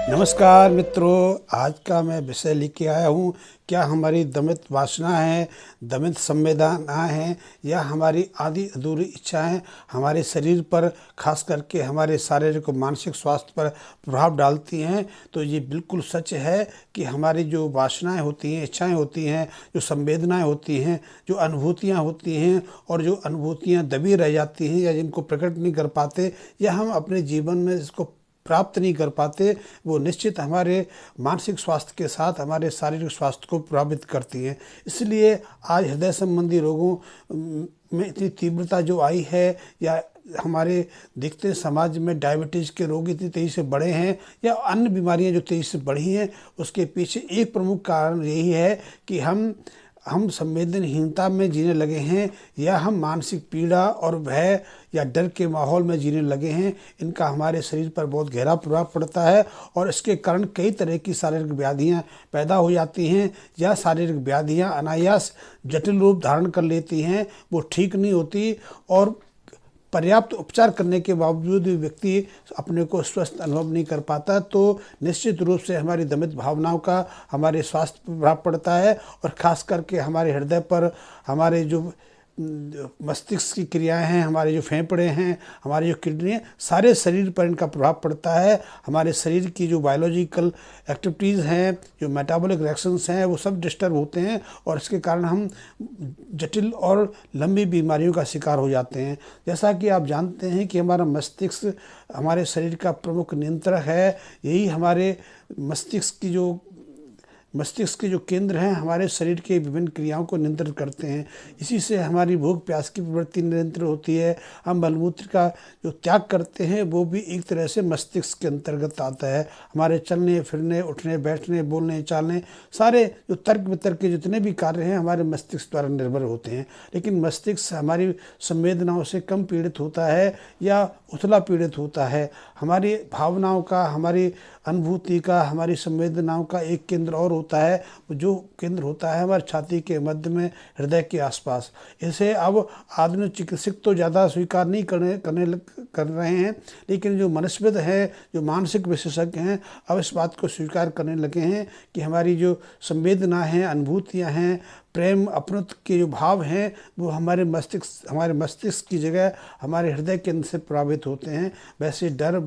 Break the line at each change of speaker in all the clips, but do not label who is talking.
नमस्कार मित्रों, आज का मैं विषय लेके आया हूँ। क्या हमारी दमित वासना है, दमित संवेदनाएं हैं या हमारी आदि अधूरी इच्छाएं हमारे शरीर पर, खास करके हमारे शारीरिक और मानसिक स्वास्थ्य पर प्रभाव डालती हैं। तो ये बिल्कुल सच है कि हमारी जो वासनाएं होती हैं, इच्छाएं होती हैं, जो संवेदनाएं होती हैं, जो अनुभूतियाँ होती हैं और जो अनुभूतियाँ दबी रह जाती हैं या जिनको प्रकट नहीं कर पाते या हम अपने जीवन में इसको प्राप्त नहीं कर पाते, वो निश्चित हमारे मानसिक स्वास्थ्य के साथ हमारे शारीरिक स्वास्थ्य को प्रभावित करती हैं। इसलिए आज हृदय संबंधी रोगों में इतनी तीव्रता जो आई है, या हमारे देखते हैं समाज में डायबिटीज़ के रोग इतनी तेज़ी से बढ़े हैं या अन्य बीमारियां जो तेज़ी से बढ़ी हैं, उसके पीछे एक प्रमुख कारण यही है कि हम संवेदनहीनता में जीने लगे हैं या हम मानसिक पीड़ा और भय या डर के माहौल में जीने लगे हैं। इनका हमारे शरीर पर बहुत गहरा प्रभाव पड़ता है और इसके कारण कई तरह की शारीरिक व्याधियां पैदा हो जाती हैं या शारीरिक व्याधियां अनायास जटिल रूप धारण कर लेती हैं, वो ठीक नहीं होती और पर्याप्त उपचार करने के बावजूद भी व्यक्ति अपने को स्वस्थ अनुभव नहीं कर पाता। तो निश्चित रूप से हमारी दमित भावनाओं का हमारे स्वास्थ्य पर प्रभाव पड़ता है और ख़ास करके हमारे हृदय पर, हमारे जो मस्तिष्क की क्रियाएं हैं, हमारे जो फेफड़े हैं, हमारी जो किडनी है, सारे शरीर पर इनका प्रभाव पड़ता है। हमारे शरीर की जो बायोलॉजिकल एक्टिविटीज़ हैं, जो मेटाबॉलिक रिएक्शंस हैं, वो सब डिस्टर्ब होते हैं और इसके कारण हम जटिल और लंबी बीमारियों का शिकार हो जाते हैं। जैसा कि आप जानते हैं कि हमारा मस्तिष्क हमारे शरीर का प्रमुख नियंत्रक है। यही हमारे मस्तिष्क के जो केंद्र हैं हमारे शरीर के विभिन्न क्रियाओं को नियंत्रित करते हैं। इसी से हमारी भूख प्यास की प्रवृत्ति नियंत्रित होती है। हम मलमूत्र का जो त्याग करते हैं वो भी एक तरह से मस्तिष्क के अंतर्गत आता है। हमारे चलने फिरने, उठने बैठने, बोलने चालने, सारे जो तर्क वितर्क के जितने भी कार्य हैं हमारे मस्तिष्क द्वारा निर्भर होते हैं। लेकिन मस्तिष्क हमारी संवेदनाओं से कम पीड़ित होता है या उथला पीड़ित होता है। हमारी भावनाओं का, हमारी अनुभूति का, हमारी संवेदनाओं का एक केंद्र और होता है, जो केंद्र होता है हमारे छाती के मध्य में, हृदय के आसपास। इसे अब आधुनिक चिकित्सक तो ज़्यादा स्वीकार नहीं कर रहे हैं, लेकिन जो मनस्विद हैं, जो मानसिक विशेषज्ञ हैं, अब इस बात को स्वीकार करने लगे हैं कि हमारी जो संवेदना हैं, अनुभूतियाँ हैं, प्रेम अपनत्व के जो भाव हैं, वो हमारे मस्तिष्क की जगह हमारे हृदय के अंदर से प्रभावित होते हैं। वैसे डर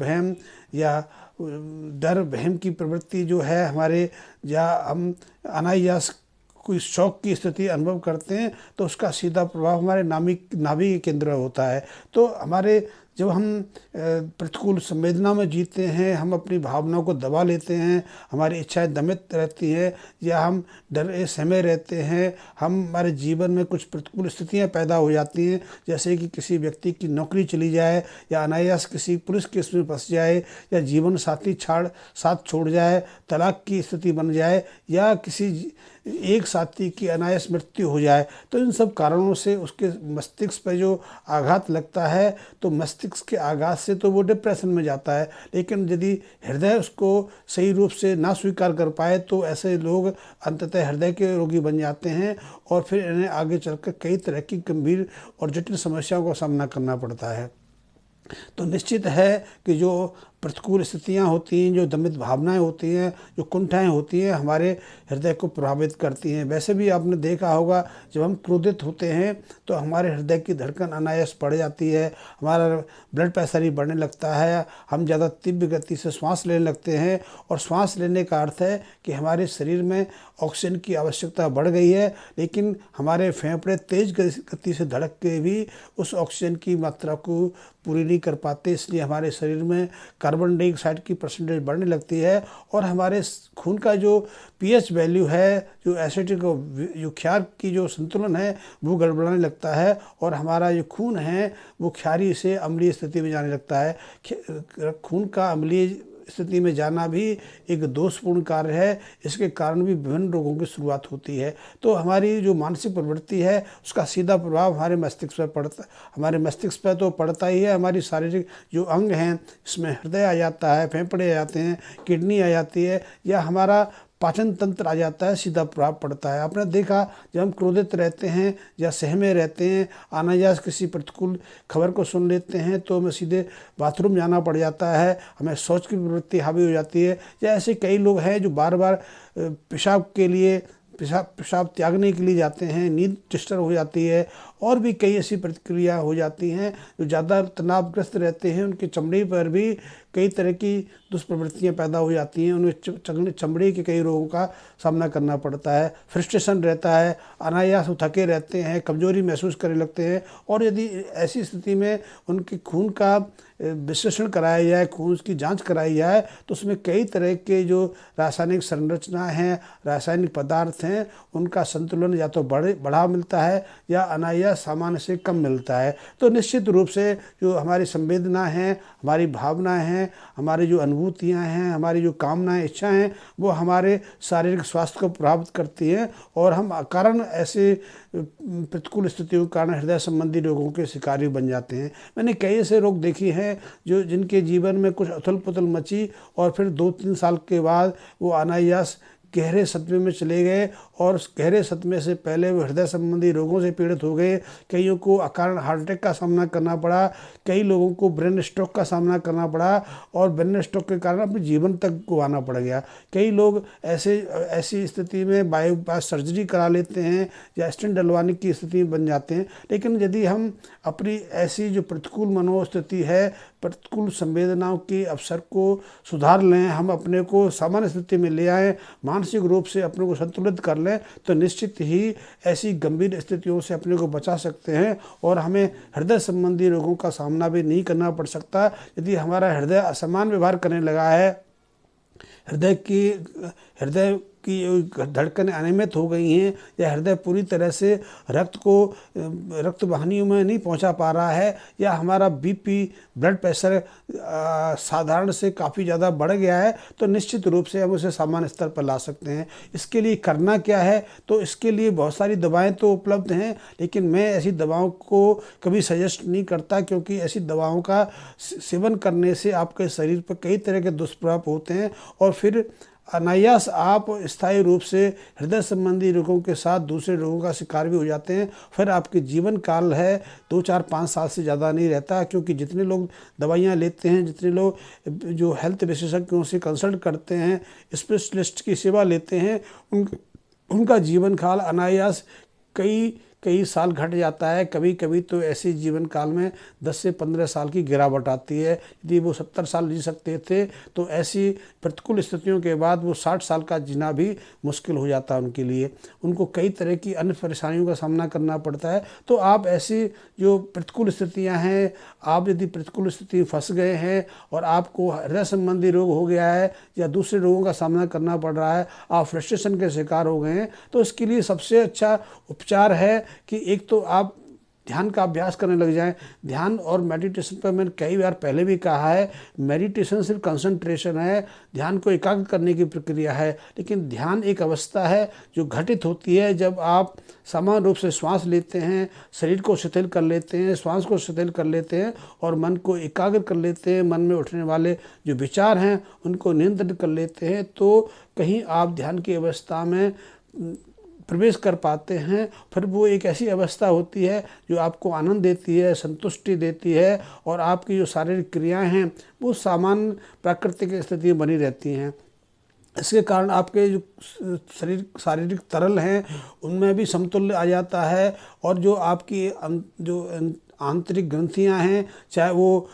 भयम की प्रवृत्ति जो है हमारे, या हम अनायास कोई शौक की स्थिति अनुभव करते हैं तो उसका सीधा प्रभाव हमारे नाभि के केंद्र होता है। तो जब हम प्रतिकूल संवेदना में जीते हैं, हम अपनी भावनाओं को दबा लेते हैं, हमारी इच्छाएं दमित रहती है या हम डरे सहमे रहते हैं, हमारे जीवन में कुछ प्रतिकूल स्थितियां पैदा हो जाती हैं, जैसे कि किसी व्यक्ति की नौकरी चली जाए या अनायास किसी पुलिस केस में फंस जाए या जीवन साथी साथ छोड़ जाए, तलाक की स्थिति बन जाए या किसी एक साथी की अनायास मृत्यु हो जाए। तो इन सब कारणों से उसके मस्तिष्क पर जो आघात लगता है, तो मस्तिष्क के आघात से तो वो डिप्रेशन में जाता है। लेकिन यदि हृदय उसको सही रूप से ना स्वीकार कर पाए तो ऐसे लोग अंततः हृदय के रोगी बन जाते हैं और फिर इन्हें आगे चलकर कई तरह की गंभीर और जटिल समस्याओं का सामना करना पड़ता है। तो निश्चित है कि जो प्रतिकूल स्थितियाँ होती हैं, जो दमित भावनाएं होती हैं, जो कुंठाएं होती हैं, हमारे हृदय को प्रभावित करती हैं। वैसे भी आपने देखा होगा, जब हम क्रोधित होते हैं तो हमारे हृदय की धड़कन अनायास बढ़ जाती है, हमारा ब्लड प्रेशर ही बढ़ने लगता है, हम ज़्यादा तीव्र गति से श्वास लेने लगते हैं। और श्वास लेने का अर्थ है कि हमारे शरीर में ऑक्सीजन की आवश्यकता बढ़ गई है, लेकिन हमारे फेफड़े तेज गति से धड़क के भी उस ऑक्सीजन की मात्रा को पूरी नहीं कर पाते। इसलिए हमारे शरीर में कार्बन डाइऑक्साइड की परसेंटेज बढ़ने लगती है और हमारे खून का जो पीएच वैल्यू है, जो एसिडिक जो क्षार की जो संतुलन है, वो गड़बड़ाने लगता है और हमारा जो खून है वो क्षारीय से अम्लीय स्थिति में जाने लगता है। खून का अम्लीय स्थिति में जाना भी एक दोषपूर्ण कार्य है। इसके कारण भी विभिन्न रोगों की शुरुआत होती है। तो हमारी जो मानसिक प्रवृत्ति है उसका सीधा प्रभाव हमारे मस्तिष्क पर तो पड़ता ही है। हमारी शारीरिक जो अंग हैं, इसमें हृदय आ जाता है, फेफड़े आ जाते हैं, किडनी आ जाती है, या हमारा पाचन तंत्र आ जाता है, सीधा प्रभाव पड़ता है। आपने देखा जब हम क्रोधित रहते हैं या सहमे रहते हैं, अनायास किसी प्रतिकूल खबर को सुन लेते हैं तो हमें सीधे बाथरूम जाना पड़ जाता है, हमें शौच की प्रवृत्ति हावी हो जाती है। या ऐसे कई लोग हैं जो बार बार पेशाब के लिए पेशाब त्यागने के लिए जाते हैं, नींद डिस्टर्ब हो जाती है, और भी कई ऐसी प्रतिक्रिया हो जाती हैं। जो ज़्यादा तनावग्रस्त रहते हैं उनकी चमड़ी पर भी कई तरह की दुष्प्रवृत्तियाँ पैदा हो जाती हैं, उन्हें चमड़ी के कई रोगों का सामना करना पड़ता है। फ्रस्ट्रेशन रहता है, अनायास थके रहते हैं, कमजोरी महसूस करने लगते हैं। और यदि ऐसी स्थिति में उनके खून का विश्लेषण कराया जाए, खून की जांच कराई जाए, तो उसमें कई तरह के जो रासायनिक संरचना हैं, रासायनिक पदार्थ हैं, उनका संतुलन या तो बढ़ा मिलता है या अनायास सामान्य से कम मिलता है। तो निश्चित रूप से जो हमारी संवेदना हैं, हमारी भावनाएं हैं, हमारी जो अनुभूतियां हैं, हमारी जो कामनाएं, इच्छाएं हैं, वो हमारे शारीरिक स्वास्थ्य को प्रभावित करती हैं, और हम अकारण ऐसे प्रतिकूल स्थितियों के कारण हृदय संबंधी रोगों के शिकारी बन जाते हैं। मैंने कई ऐसे रोग देखे हैं जो जिनके जीवन में कुछ उथल पुथल मची और फिर 2-3 साल के बाद वो अनायास गहरे सदमे में चले गए, और उस गहरे सदमे से पहले वो हृदय संबंधी रोगों से पीड़ित हो गए। कईयों को अकारण हार्ट अटैक का सामना करना पड़ा, कई लोगों को ब्रेन स्ट्रोक का सामना करना पड़ा, और ब्रेन स्ट्रोक के कारण अपने जीवन तक गंवाना पड़ गया। कई लोग ऐसी स्थिति में बाईपास सर्जरी करा लेते हैं या स्टेंट डलवाने की स्थिति में बन जाते हैं। लेकिन यदि हम अपनी ऐसी जो प्रतिकूल मनोस्थिति है, प्रतिकूल संवेदनाओं के अवसर को सुधार लें, हम अपने को सामान्य स्थिति में ले आएँ, मानसिक रूप से अपने को संतुलित कर लें, तो निश्चित ही ऐसी गंभीर स्थितियों से अपने को बचा सकते हैं, और हमें हृदय संबंधी रोगों का सामना भी नहीं करना पड़ सकता। यदि हमारा हृदय असमान व्यवहार करने लगा है, हृदय की धड़कनें अनियमित हो गई हैं, या हृदय पूरी तरह से रक्त वाहिनियों में नहीं पहुंचा पा रहा है, या हमारा बीपी ब्लड प्रेशर साधारण से काफ़ी ज़्यादा बढ़ गया है, तो निश्चित रूप से हम उसे सामान्य स्तर पर ला सकते हैं। इसके लिए करना क्या है, तो इसके लिए बहुत सारी दवाएं तो उपलब्ध हैं, लेकिन मैं ऐसी दवाओं को कभी सजेस्ट नहीं करता, क्योंकि ऐसी दवाओं का सेवन करने से आपके शरीर पर कई तरह के दुष्प्रभाव होते हैं, और फिर अनायास आप स्थायी रूप से हृदय संबंधी रोगों के साथ दूसरे रोगों का शिकार भी हो जाते हैं। फिर आपके जीवन काल है 2-4-5 साल से ज़्यादा नहीं रहता, क्योंकि जितने लोग दवाइयाँ लेते हैं, जितने लोग जो हेल्थ विशेषज्ञों से कंसल्ट करते हैं, स्पेशलिस्ट की सेवा लेते हैं, उनका जीवन काल अनायास कई साल घट जाता है। कभी कभी तो ऐसे जीवन काल में 10 से 15 साल की गिरावट आती है। यदि वो 70 साल जी सकते थे, तो ऐसी प्रतिकूल स्थितियों के बाद वो 60 साल का जीना भी मुश्किल हो जाता है उनके लिए। उनको कई तरह की अन्य परेशानियों का सामना करना पड़ता है। तो आप ऐसी जो प्रतिकूल स्थितियां हैं, आप यदि प्रतिकूल स्थिति में फंस गए हैं और आपको हृदय संबंधी रोग हो गया है या दूसरे रोगों का सामना करना पड़ रहा है, आप फ्रस्ट्रेशन के शिकार हो गए हैं, तो इसके लिए सबसे अच्छा उपचार है कि एक तो आप ध्यान का अभ्यास करने लग जाएं। ध्यान और मेडिटेशन पर मैंने कई बार पहले भी कहा है, मेडिटेशन सिर्फ कंसंट्रेशन है, ध्यान को एकाग्र करने की प्रक्रिया है। लेकिन ध्यान एक अवस्था है जो घटित होती है जब आप समान रूप से श्वास लेते हैं, शरीर को शिथिल कर लेते हैं, श्वास को शिथिल कर लेते हैं और मन को एकाग्र कर लेते हैं, मन में उठने वाले जो विचार हैं उनको नियंत्रित कर लेते हैं। तो कहीं आप ध्यान की अवस्था में प्रवेश कर पाते हैं। फिर वो एक ऐसी अवस्था होती है जो आपको आनंद देती है, संतुष्टि देती है, और आपकी जो शारीरिक क्रियाएं हैं वो सामान्य प्राकृतिक स्थिति में बनी रहती हैं। इसके कारण आपके जो शारीरिक तरल हैं उनमें भी समतुल्य आ जाता है, और जो आपकी जो आंतरिक ग्रंथियां हैं, चाहे वो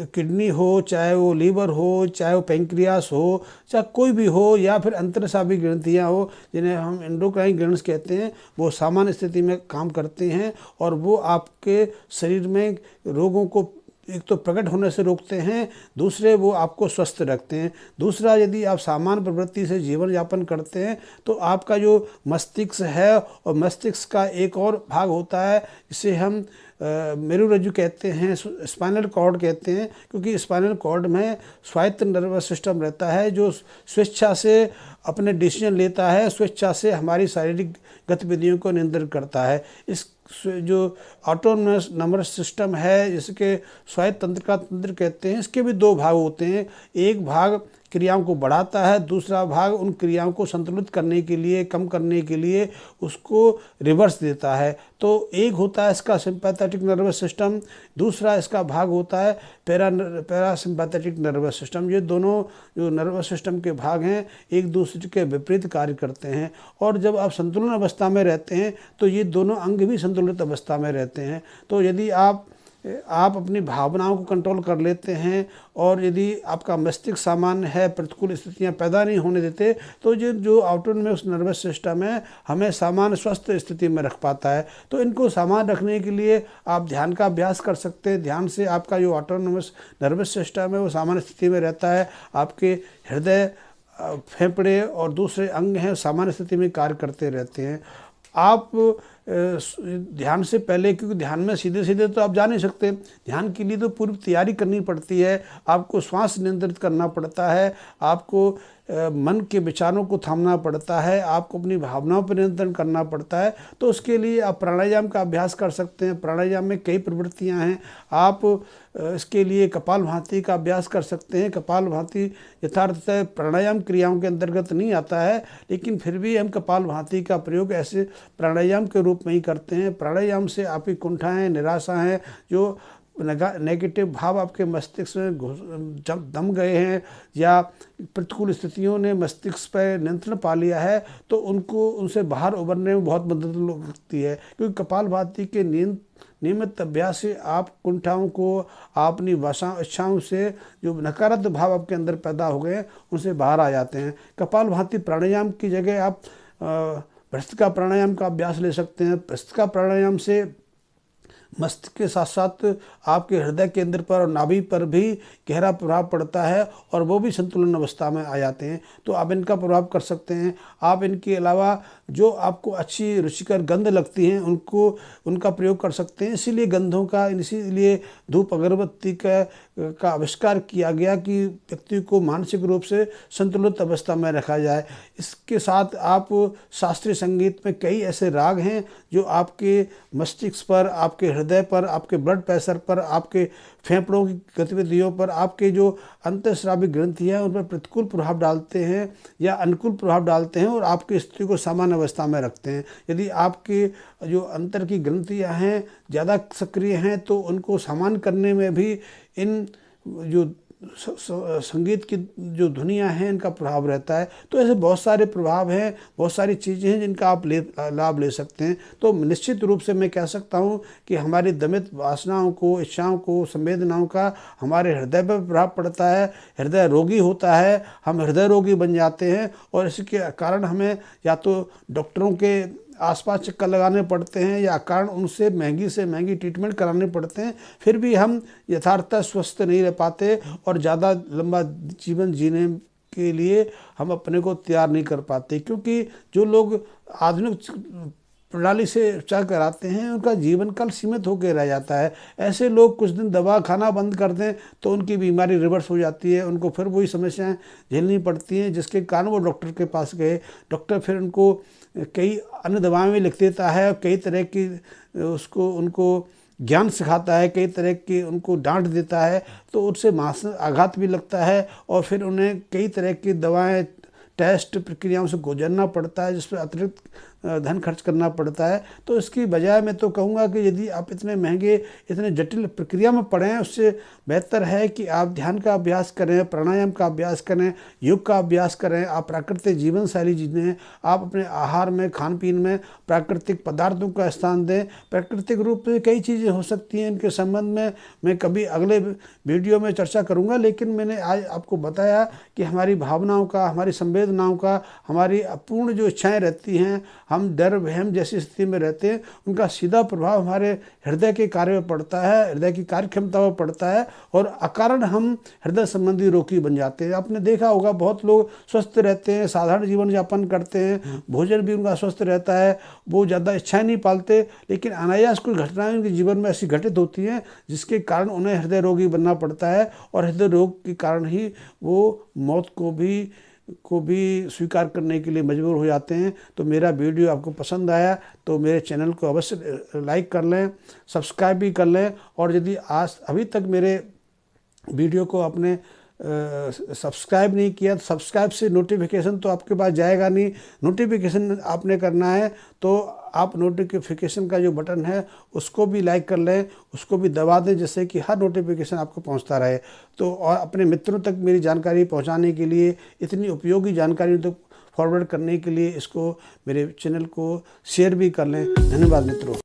किडनी हो, चाहे वो लीवर हो, चाहे वो पेंक्रियास हो, चाहे कोई भी हो, या फिर अंतरस्रावी ग्रंथियाँ हो जिन्हें हम एंडोक्राइन ग्लैंड्स कहते हैं, वो सामान्य स्थिति में काम करते हैं और वो आपके शरीर में रोगों को एक तो प्रकट होने से रोकते हैं, दूसरे वो आपको स्वस्थ रखते हैं। दूसरा, यदि आप सामान्य प्रवृत्ति से जीवन यापन करते हैं तो आपका जो मस्तिष्क है, और मस्तिष्क का एक और भाग होता है जिसे हम मेरुरज्जु कहते हैं, स्पाइनल कॉर्ड कहते हैं, क्योंकि स्पाइनल कॉर्ड में स्वायत्त नर्वस सिस्टम रहता है जो स्वेच्छा से अपने डिसीजन लेता है, स्वेच्छा से हमारी शारीरिक गतिविधियों को नियंत्रित करता है। इस जो ऑटोनमस नर्वस सिस्टम है, जिसके स्वायत्त तंत्र का तंत्र कहते हैं, इसके भी 2 भाग होते हैं। एक भाग क्रियाओं को बढ़ाता है, दूसरा भाग उन क्रियाओं को संतुलित करने के लिए, कम करने के लिए उसको रिवर्स देता है। तो एक होता है इसका सिंपैथेटिक नर्वस सिस्टम, दूसरा इसका भाग होता है पैरासिम्पैथेटिक नर्वस सिस्टम। ये दोनों जो नर्वस सिस्टम के भाग हैं एक दूसरे के विपरीत कार्य करते हैं, और जब आप संतुलन अवस्था में रहते हैं तो ये दोनों अंग भी संतुलित अवस्था में रहते हैं। तो यदि आप अपनी भावनाओं को कंट्रोल कर लेते हैं, और यदि आपका मस्तिष्क सामान्य है, प्रतिकूल स्थितियां पैदा नहीं होने देते, तो ये जो ऑटोनोमस नर्वस सिस्टम है हमें सामान्य स्वस्थ स्थिति में रख पाता है। तो इनको सामान्य रखने के लिए आप ध्यान का अभ्यास कर सकते हैं। ध्यान से आपका जो ऑटोनोमस नर्वस सिस्टम है वो सामान्य स्थिति में रहता है, आपके हृदय, फेफड़े और दूसरे अंग हैं सामान्य स्थिति में कार्य करते रहते हैं। आप ध्यान से पहले, क्योंकि ध्यान में सीधे सीधे तो आप जा नहीं सकते, ध्यान के लिए तो पूर्व तैयारी करनी पड़ती है। आपको श्वास नियंत्रित करना पड़ता है, आपको मन के विचारों को थामना पड़ता है, आपको अपनी भावनाओं पर नियंत्रण करना पड़ता है। तो उसके लिए आप प्राणायाम का अभ्यास कर सकते हैं। प्राणायाम में कई प्रवृत्तियां हैं। आप इसके लिए कपालभाति का अभ्यास कर सकते हैं। कपालभाति यथार्थतः प्राणायाम क्रियाओं के अंतर्गत नहीं आता है, लेकिन फिर भी हम कपालभाति का प्रयोग ऐसे प्राणायाम के रूप में ही करते हैं। प्राणायाम से आपकी कुंठाएं, निराशाएं, जो नेगेटिव भाव आपके मस्तिष्क में जब दम गए हैं या प्रतिकूल स्थितियों ने मस्तिष्क पर नियंत्रण पा लिया है, तो उनसे बाहर उबरने में बहुत मदद लगती है। क्योंकि कपालभाति के नियमित अभ्यास से आप कुंठाओं को, आप अपनी इच्छाओं से जो नकारात्मक भाव आपके अंदर पैदा हो गए उनसे बाहर आ जाते हैं। कपालभाति प्राणायाम की जगह आप भ्रष्टिका प्राणायाम का अभ्यास ले सकते हैं। भ्रष्टिका प्राणायाम से मस्तिष्क के साथ साथ आपके हृदय केंद्र पर और नाभि पर भी गहरा प्रभाव पड़ता है, और वो भी संतुलन अवस्था में आ जाते हैं। तो आप इनका प्रभाव कर सकते हैं। आप इनके अलावा जो आपको अच्छी रुचिकर गंध लगती हैं उनका प्रयोग कर सकते हैं। इसीलिए गंधों का, इसीलिए धूप अगरबत्ती का आविष्कार किया गया कि व्यक्ति को मानसिक रूप से संतुलित अवस्था में रखा जाए। इसके साथ आप शास्त्रीय संगीत में कई ऐसे राग हैं जो आपके मस्तिष्क पर, आपके हृदय पर, आपके ब्लड प्रेशर पर, आपके फेफड़ों की गतिविधियों पर, आपके जो अंतःस्रावी ग्रंथियाँ हैं उन पर प्रतिकूल प्रभाव डालते हैं या अनुकूल प्रभाव डालते हैं, और आपकी स्थिति को सामान्य अवस्था में रखते हैं। यदि आपके जो अंतर की ग्रंथियाँ हैं ज़्यादा सक्रिय हैं तो उनको सामान्य करने में भी इन जो संगीत की जो ध्वनियाँ हैं इनका प्रभाव रहता है। तो ऐसे बहुत सारे प्रभाव हैं, बहुत सारी चीज़ें हैं जिनका आप लाभ ले सकते हैं। तो निश्चित रूप से मैं कह सकता हूँ कि हमारी दमित वासनाओं को, इच्छाओं को, संवेदनाओं का हमारे हृदय पर प्रभाव पड़ता है। हृदय रोगी होता है, हम हृदय रोगी बन जाते हैं, और इसके कारण हमें या तो डॉक्टरों के आसपास चक्कर लगाने पड़ते हैं या कारण उनसे महंगी से महंगी ट्रीटमेंट कराने पड़ते हैं। फिर भी हम यथार्थतः स्वस्थ नहीं रह पाते, और ज़्यादा लंबा जीवन जीने के लिए हम अपने को तैयार नहीं कर पाते। क्योंकि जो लोग आधुनिक प्रणाली से उपचार कराते हैं उनका जीवन काल सीमित होकर रह जाता है। ऐसे लोग कुछ दिन दवा खाना बंद कर दें तो उनकी बीमारी रिवर्स हो जाती है, उनको फिर वही समस्याएं झेलनी पड़ती हैं, जिसके कारण वो डॉक्टर के पास गए। डॉक्टर फिर उनको कई अन्य दवाएं भी लिख देता है, कई तरह की उनको ज्ञान सिखाता है, कई तरह की उनको डांट देता है, तो उससे मानसिक आघात भी लगता है, और फिर उन्हें कई तरह की दवाएं, टेस्ट प्रक्रियाओं से गुजरना पड़ता है, जिस पर अतिरिक्त धन खर्च करना पड़ता है। तो इसकी बजाय मैं तो कहूँगा कि यदि आप इतने महंगे, इतने जटिल प्रक्रिया में पड़े हैं, उससे बेहतर है कि आप ध्यान का अभ्यास करें, प्राणायाम का अभ्यास करें, योग का अभ्यास करें, आप प्राकृतिक जीवन शैली जीने, आप अपने आहार में, खान पीन में प्राकृतिक पदार्थों का स्थान दें। प्राकृतिक रूप से कई चीज़ें हो सकती हैं, इनके संबंध में मैं कभी अगले वीडियो में चर्चा करूँगा, लेकिन मैंने आज आपको बताया कि हमारी भावनाओं का, हमारी संवेदनाओं का, हमारी अपूर्ण जो इच्छाएँ रहती हैं, हम डर वहम जैसी स्थिति में रहते हैं, उनका सीधा प्रभाव हमारे हृदय के कार्य में पड़ता है, हृदय की कार्य क्षमता में पड़ता है, और अकारण हम हृदय संबंधी रोगी बन जाते हैं। आपने देखा होगा बहुत लोग स्वस्थ रहते हैं, साधारण जीवन यापन करते हैं, भोजन भी उनका स्वस्थ रहता है, वो ज़्यादा इच्छाएं नहीं पालते, लेकिन अनायास कुछ घटनाएं उनके जीवन में ऐसी घटित होती हैं जिसके कारण उन्हें हृदय रोगी बनना पड़ता है, और हृदय रोग के कारण ही वो मौत को भी स्वीकार करने के लिए मजबूर हो जाते हैं। तो मेरा वीडियो आपको पसंद आया तो मेरे चैनल को अवश्य लाइक कर लें, सब्सक्राइब भी कर लें, और यदि आज अभी तक मेरे वीडियो को आपने सब्सक्राइब नहीं किया तो सब्सक्राइब से नोटिफिकेशन तो आपके पास जाएगा नहीं। नोटिफिकेशन आपने करना है तो आप नोटिफिकेशन का जो बटन है उसको भी लाइक कर लें, उसको भी दबा दें, जिससे कि हर नोटिफिकेशन आपको पहुंचता रहे। तो और अपने मित्रों तक मेरी जानकारी पहुंचाने के लिए, इतनी उपयोगी जानकारी तक फॉरवर्ड करने के लिए इसको, मेरे चैनल को शेयर भी कर लें। धन्यवाद मित्रों।